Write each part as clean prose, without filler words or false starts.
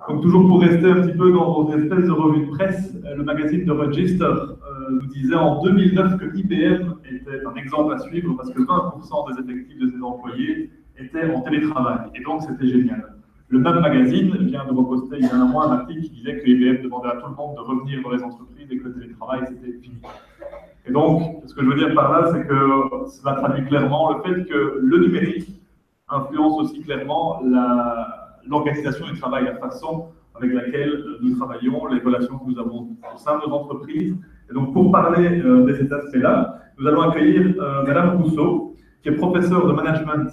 Donc, toujours pour rester un petit peu dans vos espèces de revues de presse, le magazine de Register nous disait en 2009 que IBM était un exemple à suivre parce que 20% des effectifs de ses employés étaient en télétravail. Et donc, c'était génial. Le même magazine vient de reposter il y a un mois un article qui disait que IBM demandait à tout le monde de revenir dans les entreprises et que le télétravail, c'était fini. Et donc, ce que je veux dire par là, c'est que cela traduit clairement le fait que le numérique influence aussi clairement l'organisation du travail, la façon avec laquelle nous travaillons, les relations que nous avons au sein de nos entreprises. Et donc, pour parler de cet aspect-là, nous allons accueillir Madame Rousseau, qui est professeure de management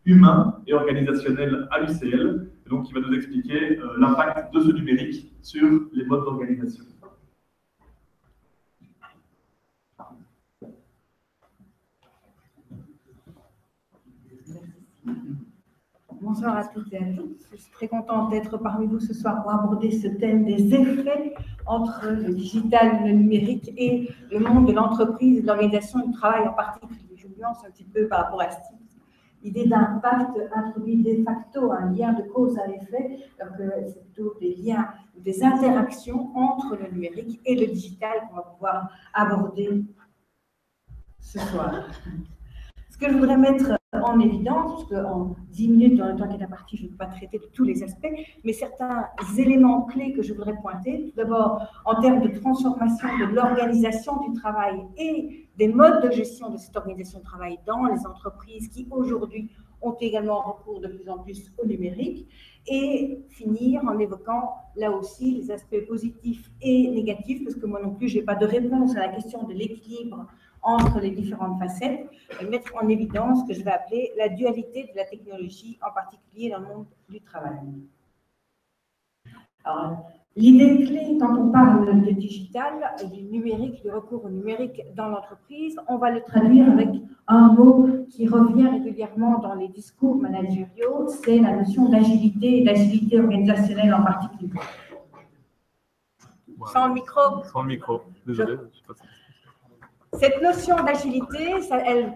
humain et organisationnel à l'UCL, et donc qui va nous expliquer l'impact de ce numérique sur les modes d'organisation. Bonsoir à toutes et à tous. Je suis très contente d'être parmi vous ce soir pour aborder ce thème des effets entre le digital, le numérique et le monde de l'entreprise et de l'organisation du travail en particulier. Je vous lance un petit peu par rapport à ce type. L'idée d'impact introduit de facto un lien de cause à effet, alors que c'est plutôt des liens, des interactions entre le numérique et le digital qu'on va pouvoir aborder ce soir. Ce que je voudrais mettre en évidence, parce qu'en 10 minutes, dans le temps qui est imparti, je ne peux pas traiter de tous les aspects, mais certains éléments clés que je voudrais pointer. Tout d'abord, en termes de transformation de l'organisation du travail et des modes de gestion de cette organisation de travail dans les entreprises qui, aujourd'hui, ont également recours de plus en plus au numérique. Et finir en évoquant, là aussi, les aspects positifs et négatifs, parce que moi non plus, je n'ai pas de réponse à la question de l'équilibre entre les différentes facettes, et mettre en évidence ce que je vais appeler la dualité de la technologie, en particulier dans le monde du travail. Alors, l'idée clé, quand on parle de digital, du numérique, du recours au numérique dans l'entreprise, on va le traduire avec un mot qui revient régulièrement dans les discours managériaux, c'est la notion d'agilité et d'agilité organisationnelle en particulier. Sans le micro. Sans le micro, désolé. Cette notion d'agilité, elle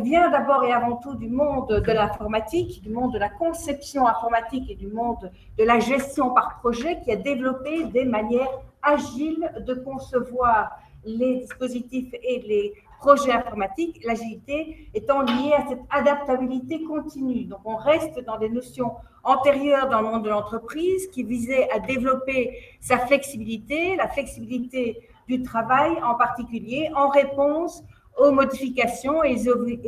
vient d'abord et avant tout du monde de l'informatique, du monde de la conception informatique et du monde de la gestion par projet qui a développé des manières agiles de concevoir les dispositifs et les projets informatiques, l'agilité étant liée à cette adaptabilité continue. Donc on reste dans des notions antérieures dans le monde de l'entreprise qui visaient à développer sa flexibilité, la flexibilité du travail en particulier, en réponse aux modifications et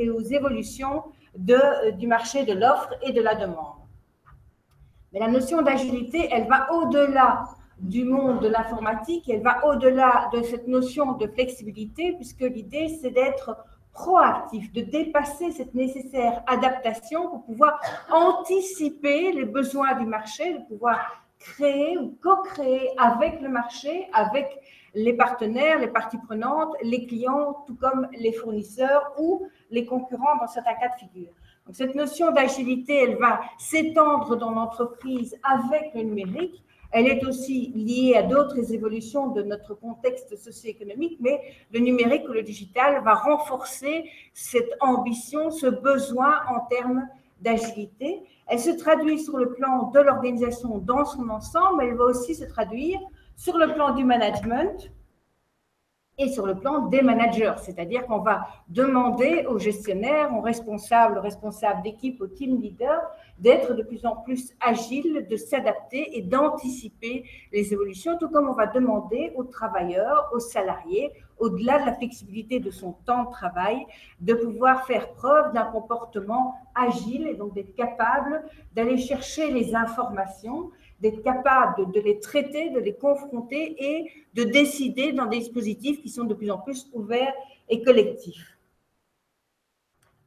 aux évolutions du marché de l'offre et de la demande. Mais la notion d'agilité, elle va au-delà du monde de l'informatique, elle va au-delà de cette notion de flexibilité, puisque l'idée, c'est d'être proactif, de dépasser cette nécessaire adaptation pour pouvoir anticiper les besoins du marché, de pouvoir créer ou co-créer avec le marché, avec les partenaires, les parties prenantes, les clients, tout comme les fournisseurs ou les concurrents dans certains cas de figure. Donc, cette notion d'agilité, elle va s'étendre dans l'entreprise avec le numérique. Elle est aussi liée à d'autres évolutions de notre contexte socio-économique, mais le numérique ou le digital va renforcer cette ambition, ce besoin en termes d'agilité. Elle se traduit sur le plan de l'organisation dans son ensemble, mais elle va aussi se traduire sur le plan du management et sur le plan des managers, c'est-à-dire qu'on va demander aux gestionnaires, aux responsables d'équipe, aux team leaders, d'être de plus en plus agiles, de s'adapter et d'anticiper les évolutions, tout comme on va demander aux travailleurs, aux salariés, au-delà de la flexibilité de son temps de travail, de pouvoir faire preuve d'un comportement agile et donc d'être capable d'aller chercher les informations, d'être capable de les traiter, de les confronter et de décider dans des dispositifs qui sont de plus en plus ouverts et collectifs.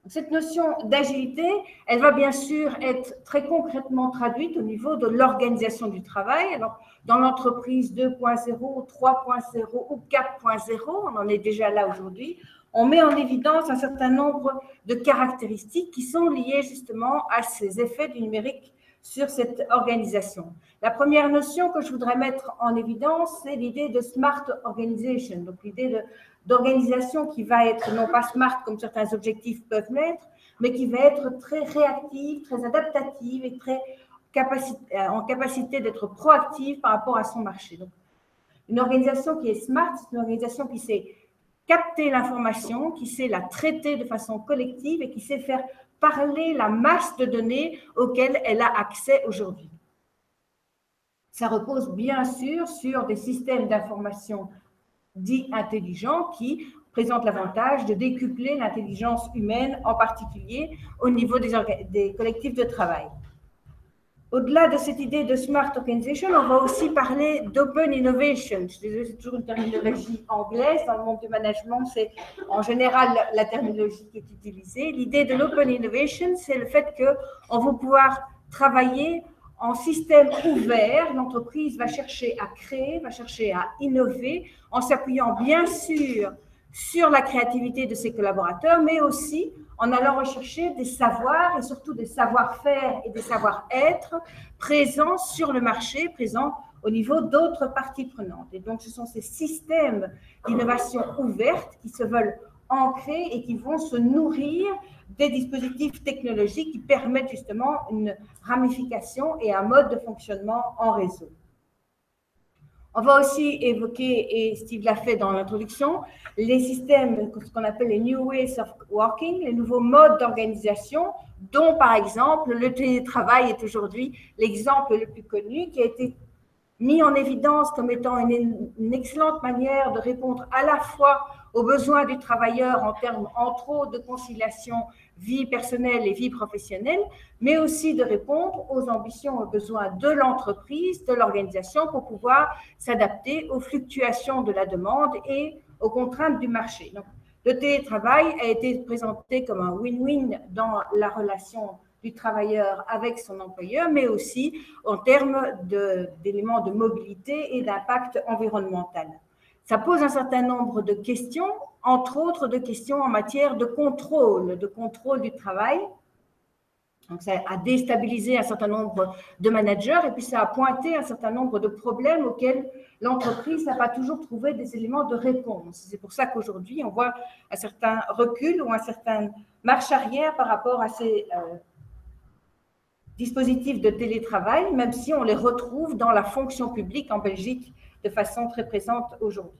Cette notion d'agilité, elle va bien sûr être très concrètement traduite au niveau de l'organisation du travail. Alors, dans l'entreprise 2.0, 3.0 ou 4.0, on en est déjà là aujourd'hui, on met en évidence un certain nombre de caractéristiques qui sont liées justement à ces effets du numérique sur cette organisation. La première notion que je voudrais mettre en évidence, c'est l'idée de smart organization, donc l'idée d'organisation qui va être non pas smart comme certains objectifs peuvent l'être, mais qui va être très réactive, très adaptative et très en capacité d'être proactive par rapport à son marché. Donc, une organisation qui est smart, c'est une organisation qui sait capter l'information, qui sait la traiter de façon collective et qui sait faire parler la masse de données auxquelles elle a accès aujourd'hui. Ça repose bien sûr sur des systèmes d'information dits intelligents qui présentent l'avantage de décupler l'intelligence humaine, en particulier au niveau des collectifs de travail. Au-delà de cette idée de smart organization, on va aussi parler d'open innovation. C'est toujours une terminologie anglaise. Dans le monde du management, c'est en général la terminologie qui est utilisée. L'idée de l'open innovation, c'est le fait qu'on va pouvoir travailler en système ouvert. L'entreprise va chercher à créer, va chercher à innover, en s'appuyant bien sûr sur la créativité de ses collaborateurs, mais aussi en allant rechercher des savoirs et surtout des savoir-faire et des savoir-être présents sur le marché, présents au niveau d'autres parties prenantes. Et donc, ce sont ces systèmes d'innovation ouverte qui se veulent ancrer et qui vont se nourrir des dispositifs technologiques qui permettent justement une ramification et un mode de fonctionnement en réseau. On va aussi évoquer, et Steve l'a fait dans l'introduction, les systèmes, ce qu'on appelle les New Ways of Working, les nouveaux modes d'organisation, dont par exemple le télétravail est aujourd'hui l'exemple le plus connu, qui a été mis en évidence comme étant une excellente manière de répondre à la fois aux besoins du travailleur en termes, entre autres, de conciliation vie personnelle et vie professionnelle, mais aussi de répondre aux ambitions et aux besoins de l'entreprise, de l'organisation, pour pouvoir s'adapter aux fluctuations de la demande et aux contraintes du marché. Donc, le télétravail a été présenté comme un win-win dans la relation du travailleur avec son employeur, mais aussi en termes d'éléments de mobilité et d'impact environnemental. Ça pose un certain nombre de questions, entre autres de questions en matière de contrôle du travail. Donc, ça a déstabilisé un certain nombre de managers et puis ça a pointé un certain nombre de problèmes auxquels l'entreprise n'a pas toujours trouvé des éléments de réponse. C'est pour ça qu'aujourd'hui, on voit un certain recul ou un certain marche arrière par rapport à ces dispositifs de télétravail, même si on les retrouve dans la fonction publique en Belgique de façon très présente aujourd'hui.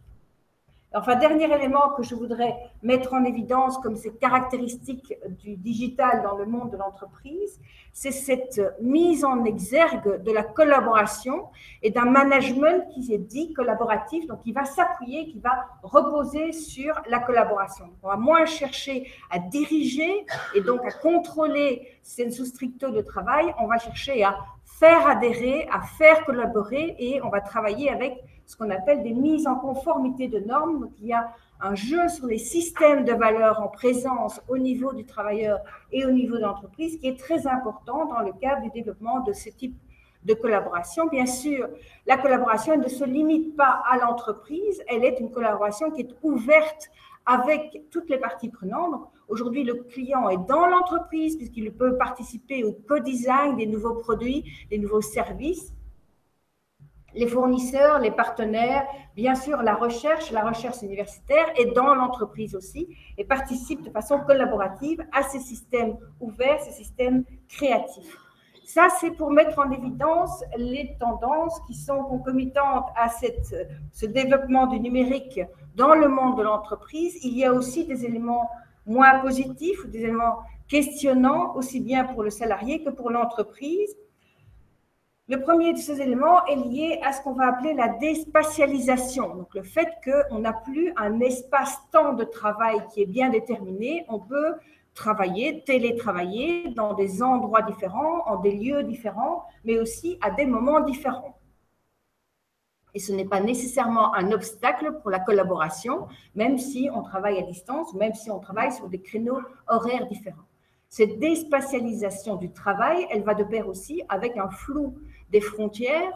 Enfin, dernier élément que je voudrais mettre en évidence comme ces caractéristiques du digital dans le monde de l'entreprise, c'est cette mise en exergue de la collaboration et d'un management qui est dit collaboratif, donc qui va s'appuyer, qui va reposer sur la collaboration. On va moins chercher à diriger et donc à contrôler sensu stricto de travail, on va chercher à faire adhérer, à faire collaborer et on va travailler avec ce qu'on appelle des mises en conformité de normes. Donc, il y a un jeu sur les systèmes de valeurs en présence au niveau du travailleur et au niveau de l'entreprise qui est très important dans le cadre du développement de ce type de collaboration. Bien sûr, la collaboration ne se limite pas à l'entreprise, elle est une collaboration qui est ouverte avec toutes les parties prenantes. Aujourd'hui, le client est dans l'entreprise puisqu'il peut participer au co-design des nouveaux produits, des nouveaux services. Les fournisseurs, les partenaires, bien sûr la recherche universitaire est dans l'entreprise aussi et participe de façon collaborative à ces systèmes ouverts, ces systèmes créatifs. Ça, c'est pour mettre en évidence les tendances qui sont concomitantes à ce développement du numérique dans le monde de l'entreprise. Il y a aussi des éléments moins positifs, des éléments questionnants, aussi bien pour le salarié que pour l'entreprise. Le premier de ces éléments est lié à ce qu'on va appeler la déspatialisation, donc le fait qu'on n'a plus un espace-temps de travail qui est bien déterminé. On peut travailler, télétravailler dans des endroits différents, en des lieux différents, mais aussi à des moments différents. Et ce n'est pas nécessairement un obstacle pour la collaboration, même si on travaille à distance, même si on travaille sur des créneaux horaires différents. Cette déspatialisation du travail, elle va de pair aussi avec un flou des frontières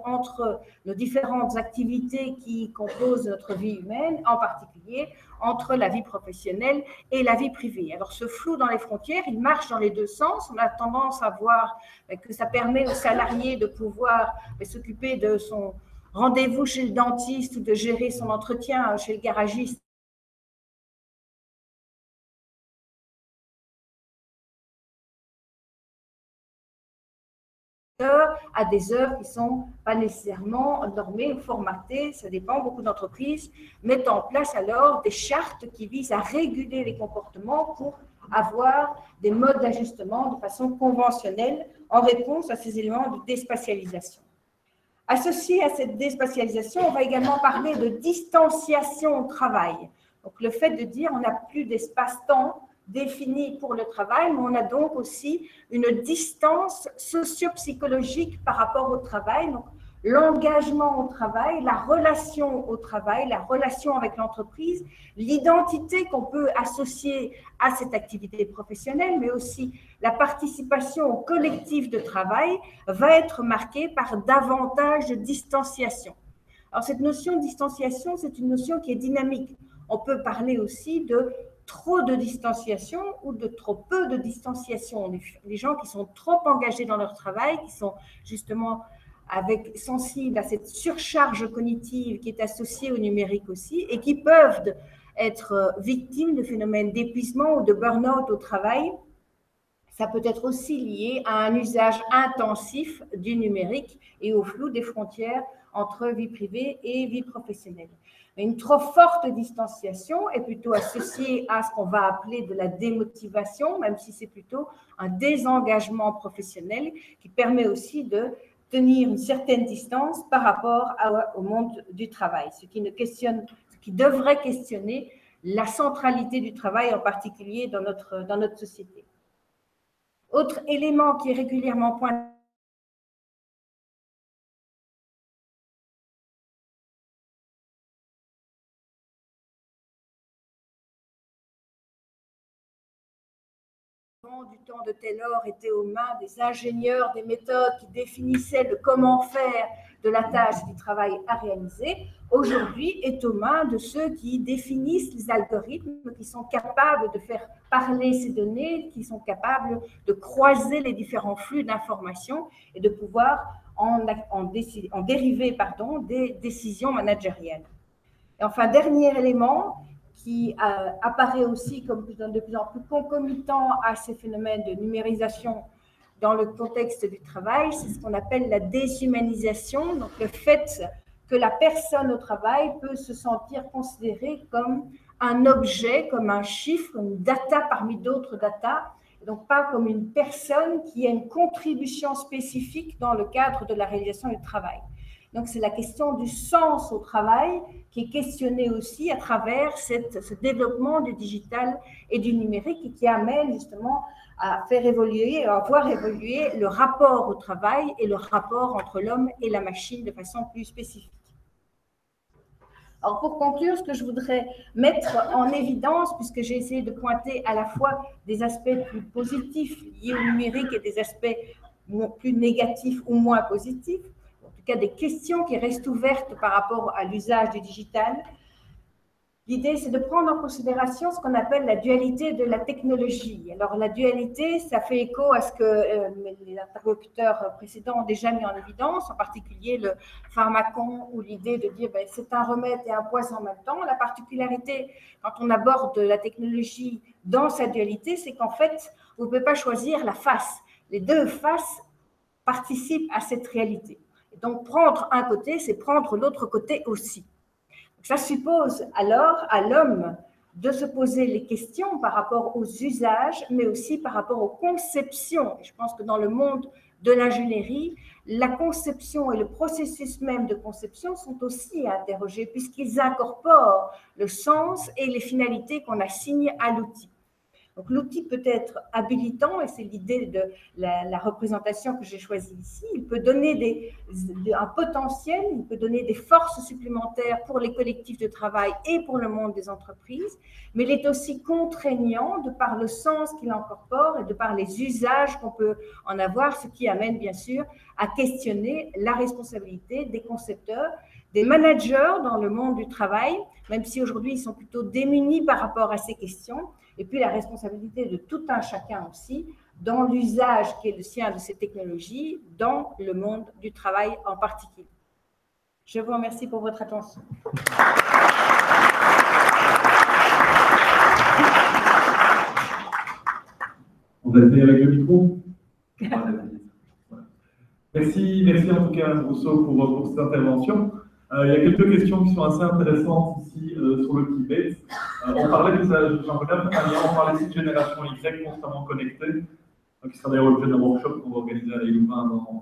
entre nos différentes activités qui composent notre vie humaine, en particulier entre la vie professionnelle et la vie privée. Alors ce flou dans les frontières, il marche dans les deux sens. On a tendance à voir que ça permet aux salariés de pouvoir s'occuper de son rendez-vous chez le dentiste ou de gérer son entretien chez le garagiste à des heures qui ne sont pas nécessairement normées ou formatées. Ça dépend. Beaucoup d'entreprises mettent en place alors des chartes qui visent à réguler les comportements pour avoir des modes d'ajustement de façon conventionnelle en réponse à ces éléments de déspatialisation. Associé à cette déspatialisation, on va également parler de distanciation au travail. Donc, le fait de dire on n'a plus d'espace-temps défini pour le travail, mais on a donc aussi une distance socio-psychologique par rapport au travail. Donc, l'engagement au travail, la relation au travail, la relation avec l'entreprise, l'identité qu'on peut associer à cette activité professionnelle, mais aussi la participation au collectif de travail va être marquée par davantage de distanciation. Alors, cette notion de distanciation, c'est une notion qui est dynamique. On peut parler aussi de trop de distanciation ou de trop peu de distanciation. Les gens qui sont trop engagés dans leur travail, qui sont justement sensibles à cette surcharge cognitive qui est associée au numérique aussi, et qui peuvent être victimes de phénomènes d'épuisement ou de burn-out au travail. Ça peut être aussi lié à un usage intensif du numérique et au flou des frontières entre vie privée et vie professionnelle. Mais une trop forte distanciation est plutôt associée à ce qu'on va appeler de la démotivation, même si c'est plutôt un désengagement professionnel qui permet aussi de tenir une certaine distance par rapport au monde du travail, ce qui devrait questionner la centralité du travail, en particulier dans notre société. Autre élément qui est régulièrement pointé du temps de Taylor était aux mains des ingénieurs, des méthodes qui définissaient le comment faire de la tâche du travail à réaliser, aujourd'hui est aux mains de ceux qui définissent les algorithmes, qui sont capables de faire parler ces données, qui sont capables de croiser les différents flux d'informations et de pouvoir en dériver des décisions managériales. Et enfin, dernier élément, qui apparaît aussi comme de plus en plus concomitant à ces phénomènes de numérisation dans le contexte du travail, c'est ce qu'on appelle la déshumanisation, donc le fait que la personne au travail peut se sentir considérée comme un objet, comme un chiffre, une data parmi d'autres data, donc pas comme une personne qui a une contribution spécifique dans le cadre de la réalisation du travail. Donc, c'est la question du sens au travail qui est questionnée aussi à travers ce développement du digital et du numérique et qui amène justement à faire évoluer, à voir évoluer le rapport au travail et le rapport entre l'homme et la machine de façon plus spécifique. Alors, pour conclure, ce que je voudrais mettre en évidence, puisque j'ai essayé de pointer à la fois des aspects plus positifs liés au numérique et des aspects plus négatifs ou moins positifs, en tout cas des questions qui restent ouvertes par rapport à l'usage du digital. L'idée, c'est de prendre en considération ce qu'on appelle la dualité de la technologie. Alors, la dualité, ça fait écho à ce que les interlocuteurs précédents ont déjà mis en évidence, en particulier le pharmacon ou l'idée de dire c'est un remède et un poison en même temps. La particularité, quand on aborde la technologie dans sa dualité, c'est qu'en fait, vous ne pouvez pas choisir la face. Les deux faces participent à cette réalité. Et donc, prendre un côté, c'est prendre l'autre côté aussi. Ça suppose alors à l'homme de se poser les questions par rapport aux usages, mais aussi par rapport aux conceptions. Et je pense que dans le monde de l'ingénierie, la conception et le processus même de conception sont aussi à interroger puisqu'ils incorporent le sens et les finalités qu'on assigne à l'outil. Donc, l'outil peut être habilitant, et c'est l'idée de la représentation que j'ai choisie ici. Il peut donner un potentiel, il peut donner des forces supplémentaires pour les collectifs de travail et pour le monde des entreprises, mais il est aussi contraignant de par le sens qu'il incorpore et de par les usages qu'on peut en avoir, ce qui amène bien sûr à questionner la responsabilité des concepteurs, des managers dans le monde du travail, même si aujourd'hui ils sont plutôt démunis par rapport à ces questions, et puis la responsabilité de tout un chacun aussi dans l'usage qui est le sien de ces technologies dans le monde du travail en particulier. Je vous remercie pour votre attention. On va essayer avec le micro. Merci en tout cas, Rousseau, pour cette intervention. Il y a quelques questions qui sont assez intéressantes ici sur le Tibet. On parlait de ça, Jean-Claude, on parlait ici de génération Y constamment connectée, qui sera d'ailleurs l'objet d'un workshop qu'on va organiser à la ILUMA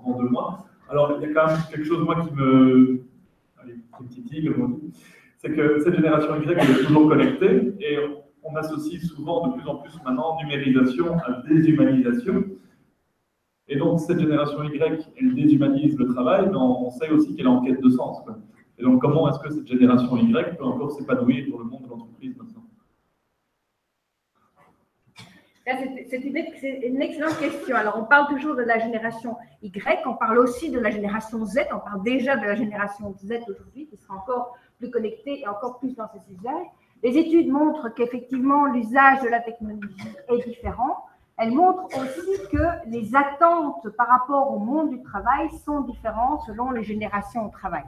dans 2 mois. Alors, il y a quand même quelque chose, moi, qui me titille, comme on dit, c'est que cette génération Y, elle est toujours connectée, et on associe souvent de plus en plus maintenant numérisation à déshumanisation. Et donc, cette génération Y, elle déshumanise le travail, mais on sait aussi qu'elle est en quête de sens, quoi. Et donc, comment est-ce que cette génération Y peut encore s'épanouir dans le monde de l'entreprise maintenant? C'est une excellente question. Alors, on parle toujours de la génération Y, on parle aussi de la génération Z, on parle déjà de la génération Z aujourd'hui, qui sera encore plus connectée et encore plus dans ses usages. Les études montrent qu'effectivement, l'usage de la technologie est différent. Elles montrent aussi que les attentes par rapport au monde du travail sont différentes selon les générations au travail.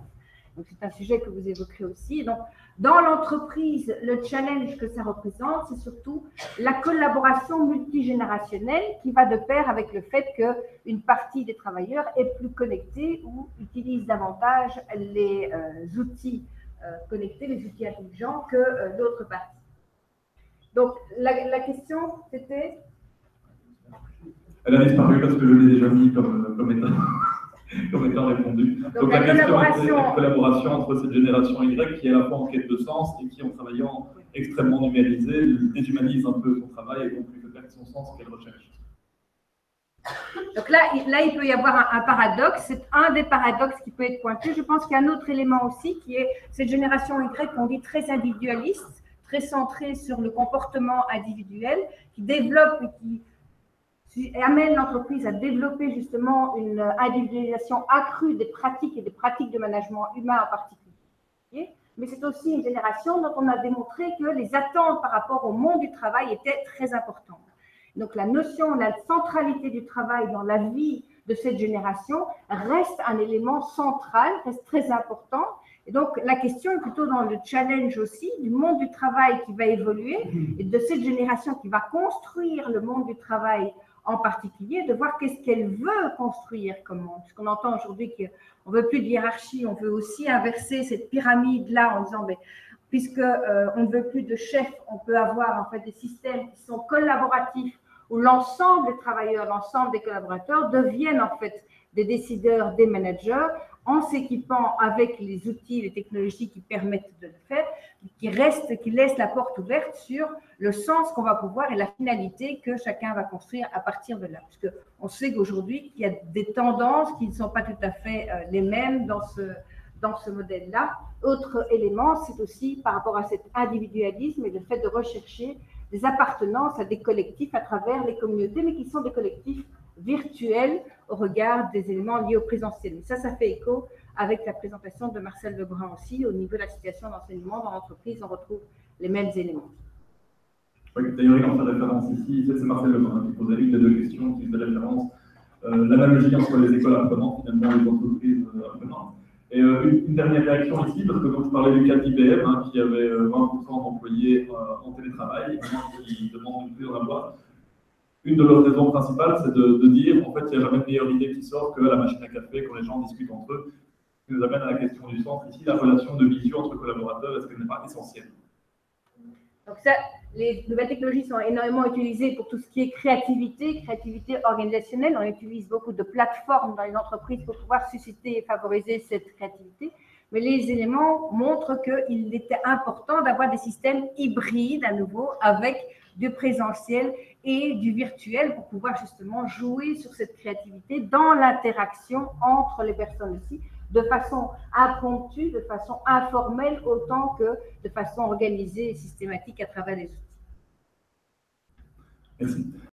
Donc, c'est un sujet que vous évoquerez aussi. Donc, dans l'entreprise, le challenge que ça représente, c'est surtout la collaboration multigénérationnelle qui va de pair avec le fait qu'une partie des travailleurs est plus connectée ou utilise davantage les outils connectés, les outils intelligents que l'autre partie. Donc, la question, c'était… Elle a disparu parce que je l'ai déjà mis comme étant répondu. Donc la question est la collaboration entre cette génération Y qui est à la fois en quête de sens et qui, en travaillant extrêmement numérisé, déshumanise un peu son travail et donc lui fait perdre son sens qu'elle recherche. Donc là, il peut y avoir un paradoxe. C'est un des paradoxes qui peut être pointé. Je pense qu'il y a un autre élément aussi qui est cette génération Y qu'on dit très individualiste, très centrée sur le comportement individuel, qui développe et qui amène l'entreprise à développer justement une individualisation accrue des pratiques et des pratiques de management humain en particulier. Mais c'est aussi une génération dont on a démontré que les attentes par rapport au monde du travail étaient très importantes. Donc la notion, la centralité du travail dans la vie de cette génération reste un élément central, reste très important. Et donc la question est plutôt dans le challenge aussi du monde du travail qui va évoluer et de cette génération qui va construire le monde du travail en particulier, de voir qu'est-ce qu'elle veut construire comme monde. Puisqu'on entend aujourd'hui qu'on ne veut plus de hiérarchie, on veut aussi inverser cette pyramide-là en disant, mais, puisque on ne veut plus de chefs, on peut avoir en fait des systèmes qui sont collaboratifs, où l'ensemble des travailleurs, l'ensemble des collaborateurs deviennent en fait des décideurs, des managers, en s'équipant avec les outils, les technologies qui permettent de le faire, qui laissent la porte ouverte sur le sens qu'on va pouvoir et la finalité que chacun va construire à partir de là. Parce qu'on sait qu'aujourd'hui, il y a des tendances qui ne sont pas tout à fait les mêmes dans ce modèle-là. Autre élément, c'est aussi par rapport à cet individualisme et le fait de rechercher des appartenances à des collectifs à travers les communautés, mais qui sont des collectifs virtuels au regard des éléments liés au présentiel. Et ça fait écho avec la présentation de Marcel Lebrun aussi. Au niveau de la situation d'enseignement dans l'entreprise, on retrouve les mêmes éléments. Oui, d'ailleurs, il en fait référence ici. C'est Marcel Lebrun qui posait une des 2 questions qui faisait référence. L'analogie entre les écoles apprenantes, finalement, et les entreprises apprenantes. Et une dernière réaction ici, parce que quand je parlais du cas d'IBM, qui avait 20% d'employés en télétravail, et qui demandent de plus en avoir, une de leurs raisons principales, c'est de dire, en fait, il n'y a jamais de meilleure idée qui sort que la machine à café, quand les gens discutent entre eux, ce qui nous amène à la question du sens. Ici, la relation de visio entre collaborateurs, est-ce qu'elle n'est pas essentielle? Donc ça, les nouvelles technologies sont énormément utilisées pour tout ce qui est créativité organisationnelle. On utilise beaucoup de plateformes dans les entreprises pour pouvoir susciter et favoriser cette créativité. Mais les éléments montrent qu'il était important d'avoir des systèmes hybrides à nouveau avec du présentiel et du virtuel pour pouvoir justement jouer sur cette créativité dans l'interaction entre les personnes aussi, de façon impromptue, de façon informelle, autant que de façon organisée et systématique à travers les outils. Merci.